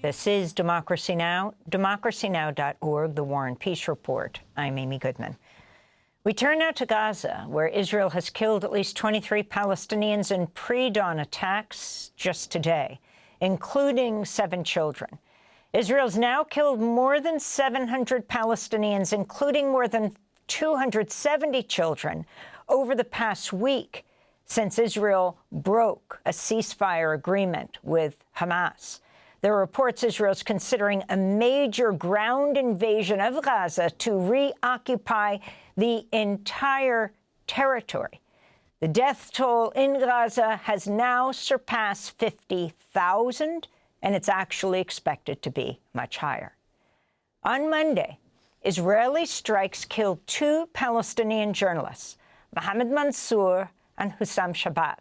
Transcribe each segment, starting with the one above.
This is Democracy Now!, democracynow.org, The War and Peace Report. I'm Amy Goodman. We turn now to Gaza, where Israel has killed at least 23 Palestinians in pre-dawn attacks just today, including 7 children. Israel's now killed more than 700 Palestinians, including more than 270 children, over the past week since Israel broke a ceasefire agreement with Hamas. There are reports Israel's considering a major ground invasion of Gaza to reoccupy the entire territory. The death toll in Gaza has now surpassed 50,000, and it's actually expected to be much higher. On Monday, Israeli strikes killed 2 Palestinian journalists, Mohammed Mansour and Hossam Shabat.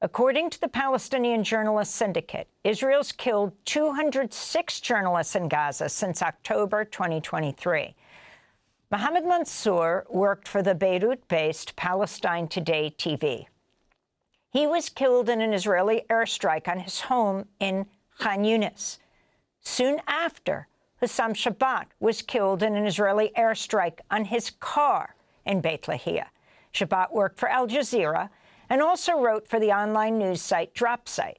According to the Palestinian Journalist Syndicate, Israel's killed 206 journalists in Gaza since October 2023. Mohammed Mansour worked for the Beirut-based Palestine Today TV. He was killed in an Israeli airstrike on his home in Khan Yunis. Soon after, Hossam Shabat was killed in an Israeli airstrike on his car in Beit Lahia. Shabat worked for Al Jazeera and also wrote for the online news site Dropsite.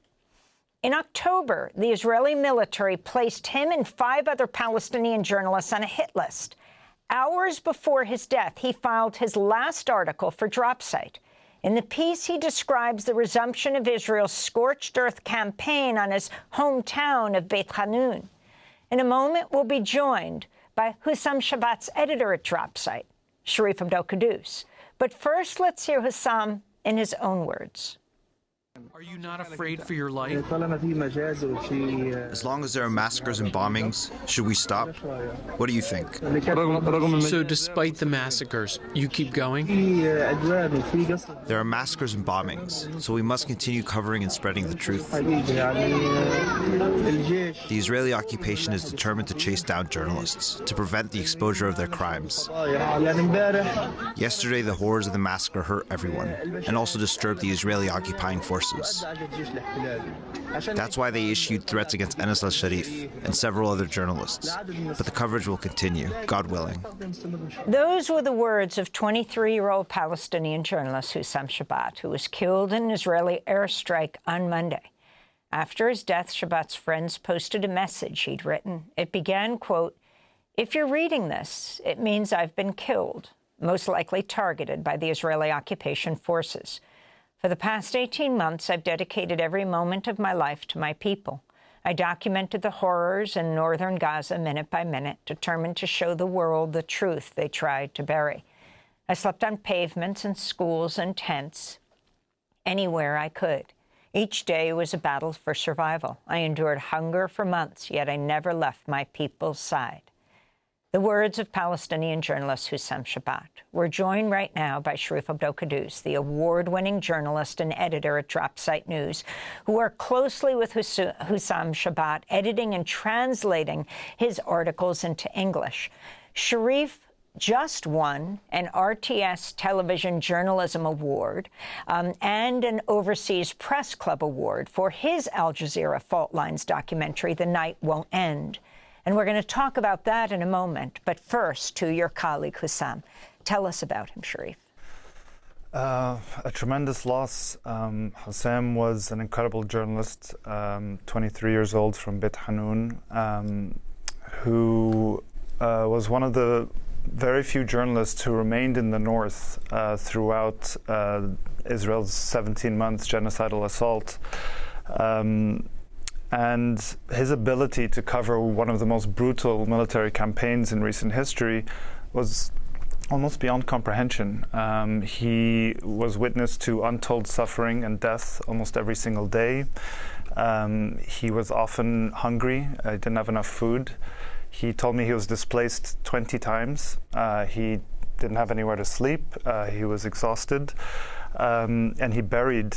In October, the Israeli military placed him and 5 other Palestinian journalists on a hit list. Hours before his death, he filed his last article for Dropsite. In the piece, he describes the resumption of Israel's scorched earth campaign on his hometown of Beit Hanoun. In a moment, we'll be joined by Hossam Shabat's editor at Dropsite, Sharif Abdel Kouddous. But first, let's hear Hossam in his own words. Are you not afraid for your life? As long as there are massacres and bombings, should we stop? What do you think? So despite the massacres, you keep going? There are massacres and bombings, so we must continue covering and spreading the truth. The Israeli occupation is determined to chase down journalists, to prevent the exposure of their crimes. Yesterday, the horrors of the massacre hurt everyone, and also disturbed the Israeli occupying forces. That's why they issued threats against Anas al-Sharif and several other journalists. But the coverage will continue, God willing. Those were the words of 23-year-old Palestinian journalist Hossam Shabat, who was killed in an Israeli airstrike on Monday. After his death, Shabat's friends posted a message he'd written. It began, quote, "If you're reading this, it means I've been killed, most likely targeted by the Israeli occupation forces. For the past 18 months, I've dedicated every moment of my life to my people. I documented the horrors in northern Gaza minute by minute, determined to show the world the truth they tried to bury. I slept on pavements and schools and tents, anywhere I could. Each day was a battle for survival. I endured hunger for months, yet I never left my people's side." The words of Palestinian journalist Hossam Shabat. We're joined right now by Sharif Abdel Kouddous, the award-winning journalist and editor at Dropsite News, who worked closely with Hossam Shabat, editing and translating his articles into English. Sharif just won an RTS Television Journalism Award and an Overseas Press Club Award for his Al Jazeera Fault Lines documentary, The Night Won't End. And we're going to talk about that in a moment. But first, to your colleague, Hossam. Tell us about him, Sharif. A tremendous loss. Hossam was an incredible journalist, 23 years old, from Beit Hanoun, who was one of the very few journalists who remained in the north throughout Israel's 17-month genocidal assault. And his ability to cover one of the most brutal military campaigns in recent history was almost beyond comprehension. He was witness to untold suffering and death almost every single day. He was often hungry. He didn't have enough food. He told me he was displaced 20 times. He didn't have anywhere to sleep. He was exhausted. And he buried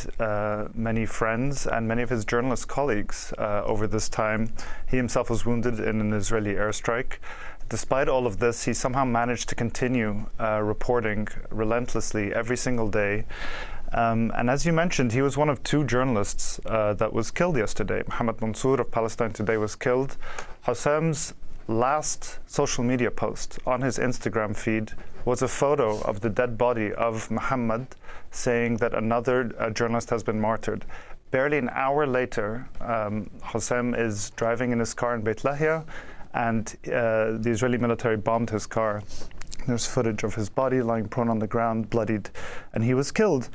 many friends and many of his journalist colleagues over this time. He himself was wounded in an Israeli airstrike. Despite all of this, he somehow managed to continue reporting relentlessly every single day. And as you mentioned, he was one of two journalists that was killed yesterday. Mohammed Mansour of Palestine Today was killed. Hossam's last social media post on his Instagram feed was a photo of the dead body of Mohammed, saying that another journalist has been martyred. Barely an hour later, Hossam is driving in his car in Beit Lahia, and the Israeli military bombed his car. There's footage of his body lying prone on the ground, bloodied, and he was killed.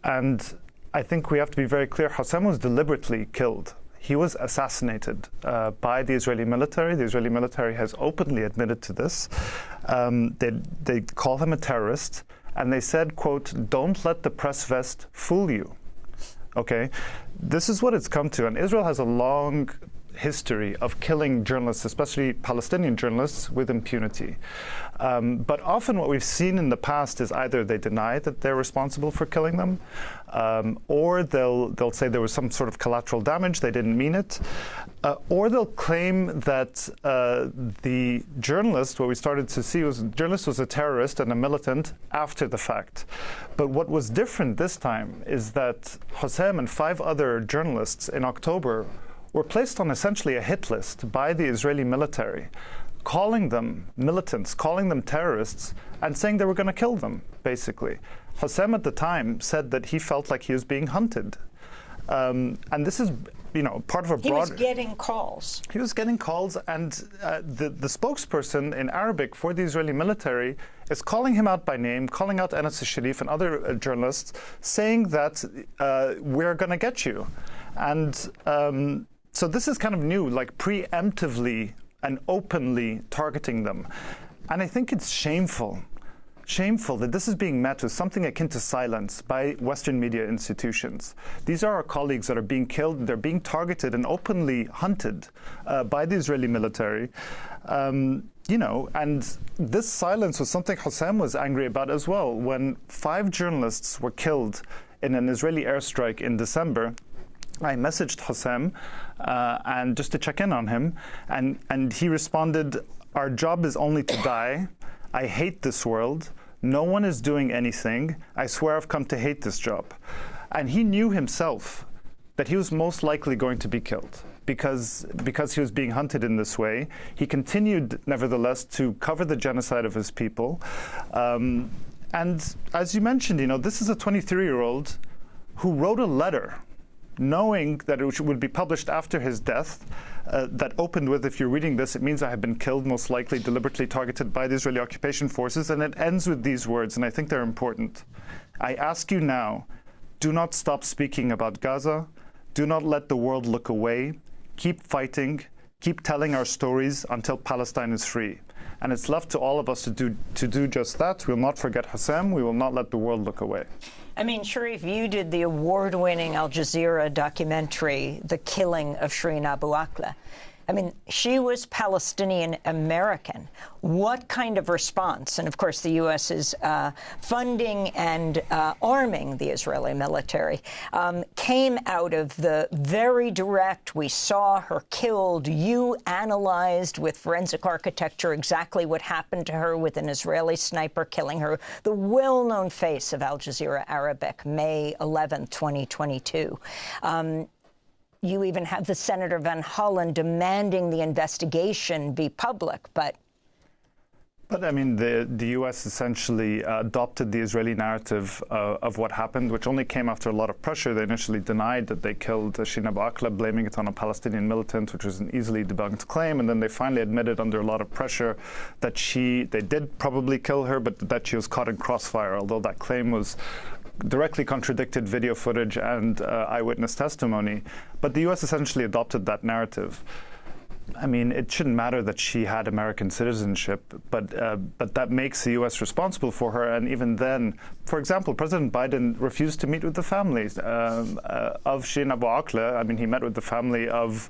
And I think we have to be very clear, Hossam was deliberately killed. He was assassinated by the Israeli military. The Israeli military has openly admitted to this. They call him a terrorist, and they said, quote, "Don't let the press vest fool you." Okay? This is what it's come to. And Israel has a long history of killing journalists, especially Palestinian journalists, with impunity. But often what we've seen in the past is either they deny that they're responsible for killing them, or they'll say there was some sort of collateral damage, they didn't mean it, or they'll claim that the journalist, what we started to see was the journalist was a terrorist and a militant after the fact. But what was different this time is that Hossam and 5 other journalists in October were placed on essentially a hit list by the Israeli military, calling them militants, calling them terrorists, and saying they were going to kill them, basically. Hossam at the time said that he felt like he was being hunted. And this is, part of a broad... He was getting calls. He was getting calls, and the spokesperson in Arabic for the Israeli military is calling him out by name, calling out Anas al-Sharif and other journalists, saying that we're going to get you. And so this is kind of new, like preemptively and openly targeting them. And I think it's shameful that this is being met with something akin to silence by Western media institutions. These are our colleagues that are being killed, they're being targeted and openly hunted by the Israeli military. And this silence was something Hossam was angry about as well. When 5 journalists were killed in an Israeli airstrike in December, I messaged Hossam and just to check in on him, and he responded, "Our job is only to die. I hate this world. No one is doing anything. I swear I've come to hate this job." And he knew himself that he was most likely going to be killed because he was being hunted in this way. He continued, nevertheless, to cover the genocide of his people. And as you mentioned, this is a 23-year-old who wrote a letter knowing that it would be published after his death, that opened with, "If you're reading this, it means I have been killed, most likely deliberately targeted by the Israeli occupation forces," and it ends with these words, and I think they're important. "I ask you now, do not stop speaking about Gaza. Do not let the world look away. Keep fighting. Keep telling our stories until Palestine is free." And it's left to all of us to do just that. We will not forget Hossam. We will not let the world look away. I mean, Sharif, you did the award-winning Al Jazeera documentary, The Killing of Shireen Abu Akleh. I mean, she was Palestinian-American. What kind of response? And, of course, the U.S. is funding and arming the Israeli military. Came out of the very direct, we saw her killed. You analyzed with forensic architecture exactly what happened to her with an Israeli sniper killing her. The well-known face of Al Jazeera Arabic, May 11, 2022. You even have the Senator Van Hollen demanding the investigation be public, But I mean, the U.S. essentially adopted the Israeli narrative of what happened, which only came after a lot of pressure. They initially denied that they killed Shireen Abu Akleh, blaming it on a Palestinian militant, which was an easily debunked claim. And then they finally admitted under a lot of pressure that they did probably kill her, but that she was caught in crossfire, although that claim was directly contradicted video footage and eyewitness testimony. But the U.S. essentially adopted that narrative. I mean, it shouldn't matter that she had American citizenship, but that makes the U.S. responsible for her. And even then, for example, President Biden refused to meet with the families of Shireen Abu Akleh. I mean, he met with the family of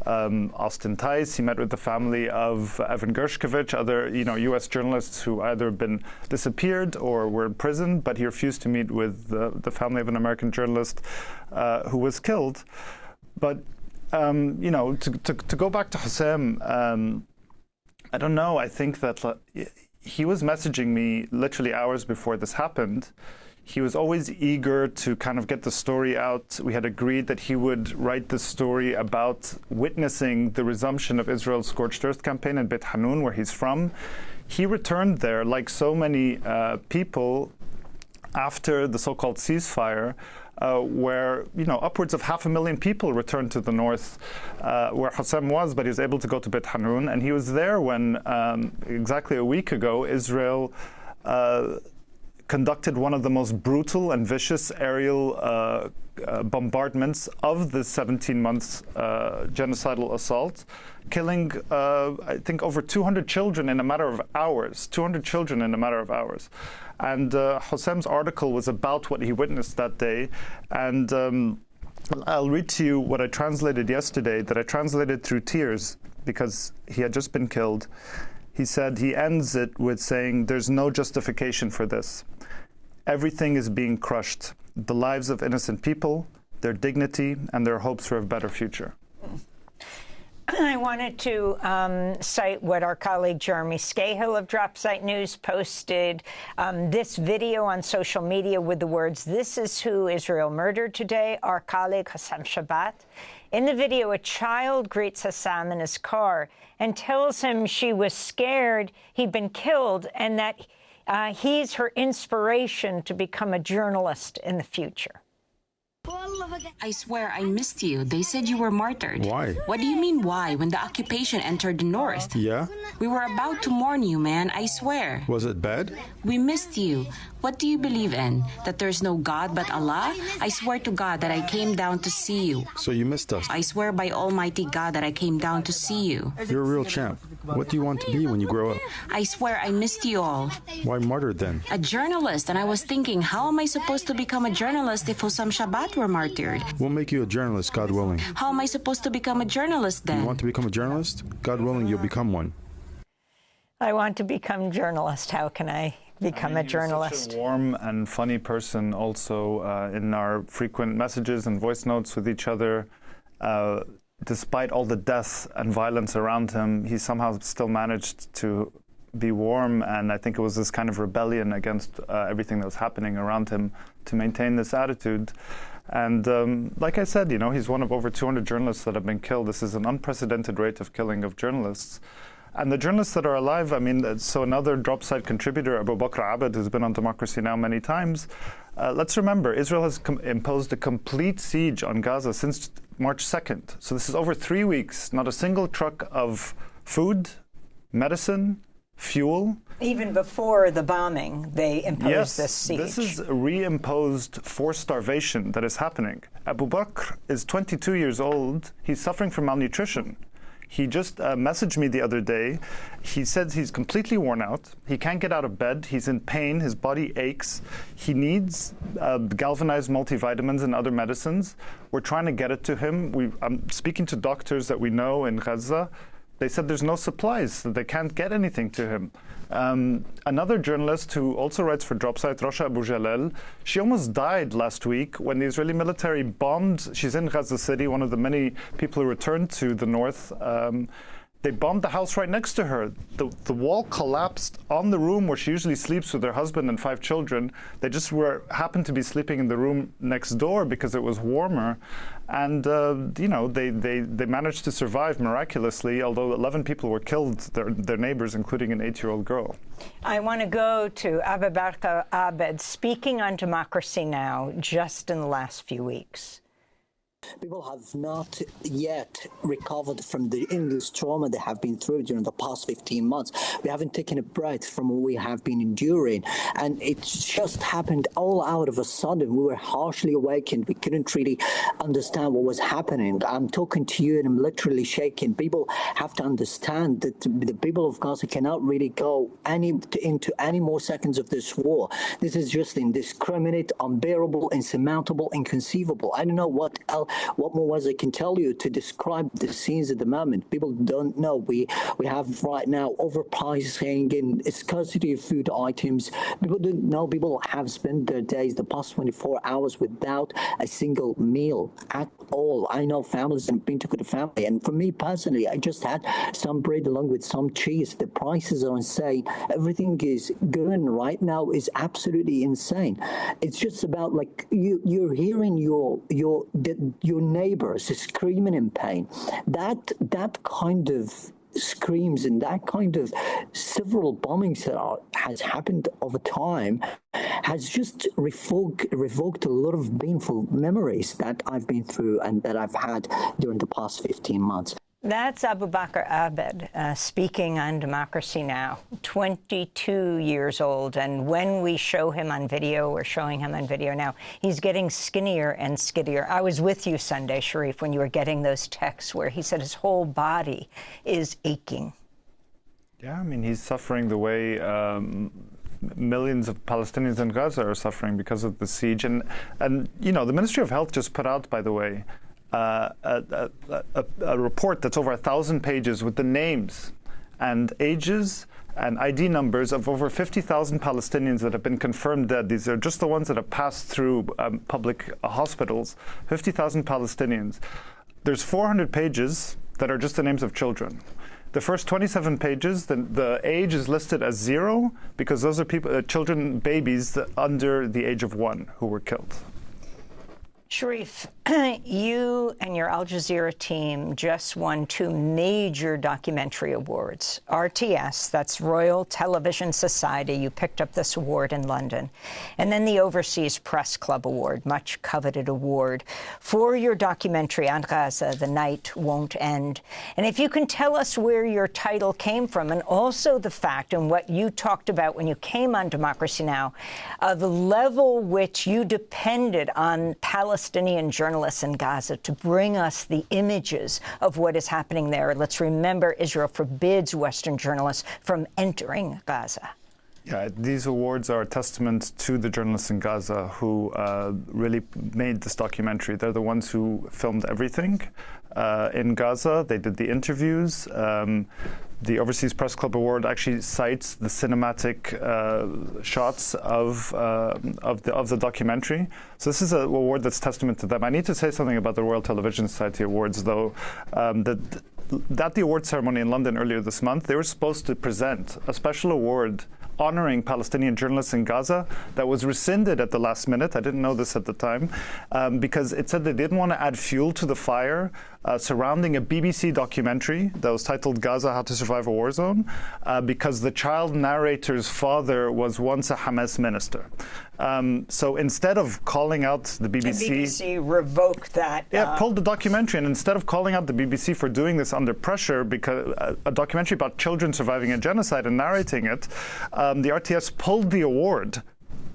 Austin Tice. He met with the family of Evan Gershkovich, other U.S. journalists who either been disappeared or were in prison. But he refused to meet with the family of an American journalist who was killed. But to go back to Hossam, I don't know. I think that he was messaging me literally hours before this happened. He was always eager to kind of get the story out. We had agreed that he would write the story about witnessing the resumption of Israel's Scorched Earth campaign in Beit Hanoun, where he's from. He returned there, like so many people, after the so-called ceasefire, where upwards of 500,000 people returned to the north, where Hossam was, but he was able to go to Beit Hanoun, and he was there when exactly a week ago Israel conducted one of the most brutal and vicious aerial bombardments of the 17 months genocidal assault, killing, I think, over 200 children in a matter of hours. 200 children in a matter of hours. And Hossam's article was about what he witnessed that day. And I'll read to you what I translated yesterday, that I translated through tears because he had just been killed. He said, he ends it with saying, "There's no justification for this. Everything is being crushed. The lives of innocent people, their dignity, and their hopes for a better future." I wanted to cite what our colleague Jeremy Scahill of Dropsite News posted, this video on social media with the words, "This is who Israel murdered today," our colleague Hossam Shabat. In the video, a child greets Hossam in his car and tells him she was scared he'd been killed and that he's her inspiration to become a journalist in the future. "I swear I missed you. They said you were martyred." Why? "What do you mean why? When the occupation entered the north." Yeah? "We were about to mourn you, man. I swear." Was it bad? "We missed you. What do you believe in? That there's no God but Allah? I swear to God that I came down to see you." So you missed us. "I swear by Almighty God that I came down to see you." You're a real champ. What do you want to be when you grow up? "I swear I missed you all." Why martyred then? "A journalist, and I was thinking, how am I supposed to become a journalist if Hossam Shabat were martyred? We'll make you a journalist, God willing. How am I supposed to become a journalist then?" You want to become a journalist? God willing, you'll become one. I want to become a journalist. How can I become a journalist? Such a warm and funny person also in our frequent messages and voice notes with each other. Despite all the death and violence around him, he somehow still managed to be warm, and I think it was this kind of rebellion against everything that was happening around him to maintain this attitude. And like I said, he's one of over 200 journalists that have been killed. This is an unprecedented rate of killing of journalists. And the journalists that are alive, so another Dropsite contributor, Abu Bakr Abed, who's been on Democracy Now! Many times. Let's remember, Israel has imposed a complete siege on Gaza since March 2nd. So this is over 3 weeks, not a single truck of food, medicine, fuel. Even before the bombing, they imposed this siege. This is reimposed forced starvation that is happening. Abu Bakr is 22 years old. He's suffering from malnutrition. He just messaged me the other day. He said he's completely worn out. He can't get out of bed. He's in pain. His body aches. He needs galvanized multivitamins and other medicines. We're trying to get it to him. I'm speaking to doctors that we know in Gaza. They said there's no supplies, so they can't get anything to him. Another journalist who also writes for Dropsite, Rasha Abu Jalal, she almost died last week when the Israeli military bombed. She's in Gaza City, one of the many people who returned to the north. They bombed the house right next to her. The wall collapsed on the room where she usually sleeps with her husband and 5 children. They just happened to be sleeping in the room next door because it was warmer. And, they managed to survive miraculously, although 11 people were killed, their neighbors, including an 8-year-old girl. I want to go to Abu Bakr Abed, speaking on Democracy Now! Just in the last few weeks. People have not yet recovered from the endless trauma they have been through during the past 15 months. We haven't taken a breath from what we have been enduring. And it just happened all out of a sudden. We were harshly awakened. We couldn't really understand what was happening. I'm talking to you and I'm literally shaking. People have to understand that the people of Gaza cannot really go into any more seconds of this war. This is just indiscriminate, unbearable, insurmountable, inconceivable. I don't know what else what more was I can tell you to describe the scenes at the moment? People don't know. We have right now overpricing and scarcity of food items. People don't know. People have spent their days, the past 24 hours, without a single meal at all. I know families and been to the family, and for me personally, I just had some bread along with some cheese. The prices are insane. Everything is going right now is absolutely insane. It's just about like you're hearing your neighbors screaming in pain. That kind of screams and that kind of several bombings that has happened over time has just revoked a lot of painful memories that I've been through and that I've had during the past 15 months. That's Abu Bakr Abed speaking on Democracy Now!, 22 years old. And when we show him on video, we're showing him on video now, he's getting skinnier and skinnier. I was with you Sunday, Sharif, when you were getting those texts where he said his whole body is aching. Yeah, I mean, he's suffering the way millions of Palestinians in Gaza are suffering because of the siege. And you know, the Ministry of Health just put out, by the way, a report that's over 1,000 pages with the names and ages and ID numbers of over 50,000 Palestinians that have been confirmed dead. These are just the ones that have passed through public hospitals, 50,000 Palestinians. There's 400 pages that are just the names of children. The first 27 pages, the age is listed as 0 because those are people, children, babies under the age of 1 who were killed. Sharif, you and your Al Jazeera team just won 2 major documentary awards. RTS, that's Royal Television Society, you picked up this award in London. And then the Overseas Press Club Award, much coveted award, for your documentary on Gaza, The Night Won't End. And if you can tell us where your title came from, and also the fact and what you talked about when you came on Democracy Now!, the level which you depended on Palestinian journalists in Gaza to bring us the images of what is happening there. Let's remember, Israel forbids Western journalists from entering Gaza. Yeah, these awards are a testament to the journalists in Gaza who really made this documentary. They're the ones who filmed everything in Gaza. They did the interviews. The Overseas Press Club Award actually cites the cinematic shots of the documentary. So this is an award that's testament to them. I need to say something about the Royal Television Society Awards, though. At the award ceremony in London earlier this month, they were supposed to present a special award honoring Palestinian journalists in Gaza that was rescinded at the last minute. I didn't know this at the time because it said they didn't want to add fuel to the fire surrounding a BBC documentary that was titled Gaza, How to Survive a War Zone because the child narrator's father was once a Hamas minister. So instead of calling out the BBC... The BBC revoked that. Yeah, pulled the documentary, and instead of calling out the BBC for doing this under pressure, because a documentary about children surviving a genocide and narrating it, the RTS pulled the award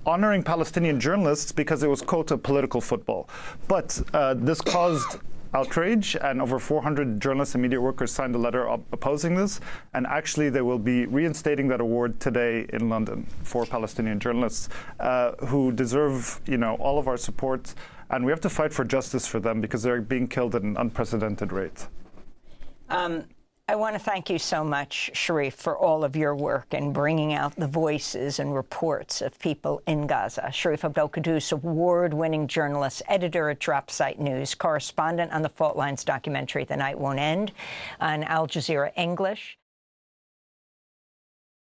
honoring Palestinian journalists because it was, quote, a political football. But this caused outrage, and over 400 journalists and media workers signed a letter opposing this, and actually they will be reinstating that award today in London for Palestinian journalists who deserve, you know, all of our support, and we have to fight for justice for them because they're being killed at an unprecedented rate. I want to thank you so much, Sharif, for all of your work in bringing out the voices and reports of people in Gaza. Sharif Abdel Kouddous, award-winning journalist, editor at Dropsite News, correspondent on the Fault Lines documentary, The Night Won't End, on Al Jazeera English.